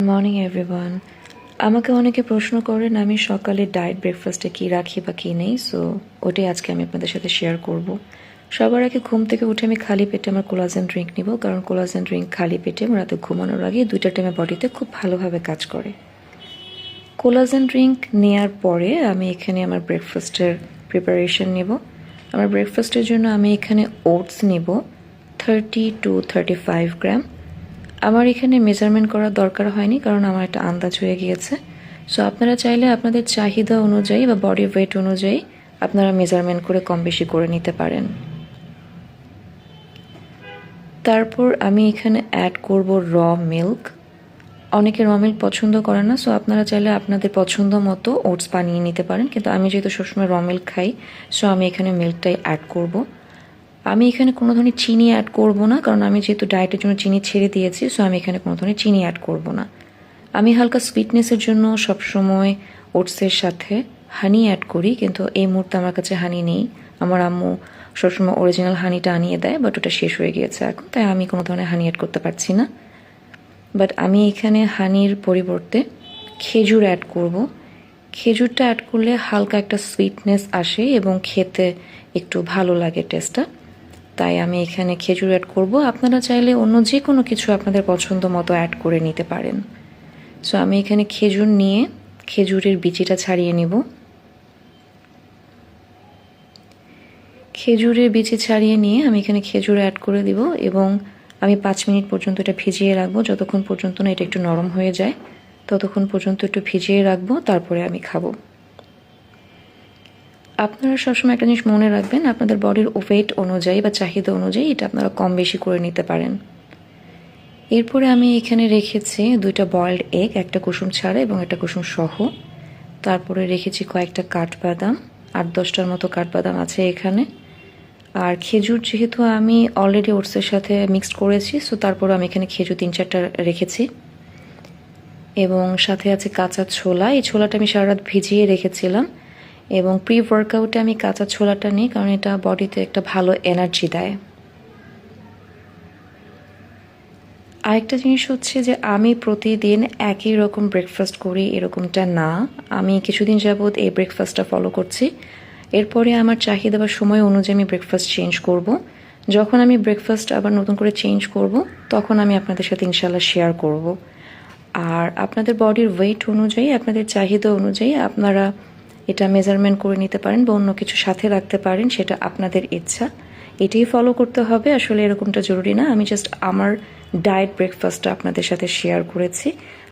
Morning everyone. আমাকে অনেকে প্রশ্ন করেন আমি সকালে ডায়েট ব্রেকফাস্টে কী রাখি বা কী নেই, সো ওটাই আজকে আমি আপনাদের সাথে শেয়ার করব। সবার আগে ঘুম থেকে উঠে আমি খালি পেটে আমার কোলাজেন ড্রিঙ্ক নিব, কারণ কোলাজেন ড্রিঙ্ক খালি পেটে রাতে ঘুমানোর আগে 2টা টাইমে বডিতে খুব ভালোভাবে কাজ করে। কোলাজেন ড্রিঙ্ক নেয়ার পরে আমি এখানে আমার ব্রেকফাস্টের প্রিপারেশন নেব। আমার ব্রেকফাস্টের জন্য আমি এখানে ওটস নেব 30 to 35 গ্রাম। আমার এখানে মেজারমেন্ট করার দরকার হয়নি, কারণ আমার একটা আন্দাজ হয়ে গিয়েছে। সো আপনারা চাইলে আপনাদের চাহিদা অনুযায়ী বা বডি ওয়েট অনুযায়ী আপনারা মেজারমেন্ট করে কম বেশি করে নিতে পারেন। তারপর আমি এখানে অ্যাড করব র মিল্ক। অনেকে র মিল্ক পছন্দ করে না, সো আপনারা চাইলে আপনাদের পছন্দ মতো ওটস বানিয়ে নিতে পারেন, কিন্তু আমি যেহেতু সবসময় র মিল্ক খাই, সো আমি এখানে মিল্কটাই অ্যাড করব। আমি এখানে কোনো ধরনের চিনি অ্যাড করব না, কারণ আমি যেহেতু ডায়েটের জন্য চিনি ছেড়ে দিয়েছি, সো আমি এখানে কোনো ধরনের চিনি অ্যাড করব না। আমি হালকা সুইটনেসের জন্য সবসময় ওটসের সাথে হানি অ্যাড করি, কিন্তু এই মুহূর্তে আমার কাছে হানি নেই। আমার আম্মু সবসময় অরিজিনাল হানিটা আনিয়ে দেয়, বাট ওটা শেষ হয়ে গিয়েছে এখন, তাই আমি কোনো ধরনের হানি অ্যাড করতে পারছি না। বাট আমি এখানে হানির পরিবর্তে খেজুর অ্যাড করব। খেজুরটা অ্যাড করলে হালকা একটা সুইটনেস আসে এবং খেতে একটু ভালো লাগে টেস্টটা, তাই আমি এখানে খেজুর অ্যাড করব। আপনারা চাইলে অন্য যে কোনো কিছু আপনাদের পছন্দ মতো অ্যাড করে নিতে পারেন। সো আমি এখানে খেজুর নিয়ে খেজুরের বিচিটা ছাড়িয়ে নিব। খেজুরের বিচি ছাড়িয়ে নিয়ে আমি এখানে খেজুর অ্যাড করে দিব এবং আমি 5 মিনিট পর্যন্ত এটা ভিজিয়ে রাখবো। যতক্ষণ পর্যন্ত না এটা একটু নরম হয়ে যায় ততক্ষণ পর্যন্ত একটু ভিজিয়ে রাখবো, তারপরে আমি খাবো। আপনারা সবসময় একটা জিনিস মনে রাখবেন, আপনাদের বডির ওয়েট অনুযায়ী বা চাহিদা অনুযায়ী এটা আপনারা কম বেশি করে নিতে পারেন। এরপরে আমি এখানে রেখেছি 2টা বয়েলড এগ, একটা কুসুম ছাড়া এবং একটা কুসুম সহ। তারপরে রেখেছি কয়েকটা কাঠবাদাম, 8-10টার মতো কাঠবাদাম আছে এখানে। আর খেজুর যেহেতু আমি অলরেডি ওটসের সাথে মিক্সড করেছি, সো তারপর আমি এখানে খেজুর 3-4টা রেখেছি। এবং সাথে আছে কাঁচা ছোলা। এই ছোলাটা আমি সারা রাত ভিজিয়ে রেখেছিলাম এবং প্রি ওয়ার্কআউটে আমি কাঁচা ছোলাটা নিই, কারণ এটা বডিতে একটা ভালো এনার্জি দেয়। আরেকটা জিনিস হচ্ছে যে আমি প্রতিদিন একই রকম ব্রেকফাস্ট করি এরকমটা না, আমি কিছুদিন যাবৎ এই ব্রেকফাস্টটা ফলো করছি। এরপরে আমার চাহিদা বা সময় অনুযায়ী আমি ব্রেকফাস্ট চেঞ্জ করব। যখন আমি ব্রেকফাস্ট আবার নতুন করে চেঞ্জ করব তখন আমি আপনাদের সাথে ইনশাল্লাহ শেয়ার করব। আর আপনাদের বডির ওয়েট অনুযায়ী, আপনাদের চাহিদা অনুযায়ী আপনারা এটা মেজারমেন্ট করে নিতে পারেন বা অন্য কিছু সাথে রাখতে পারেন, সেটা আপনাদের ইচ্ছা। এটাই ফলো করতে হবে, আসলে এরকমটা জরুরি না। আমি জাস্ট আমার ডায়েট ব্রেকফাস্টটা আপনাদের সাথে শেয়ার করেছি।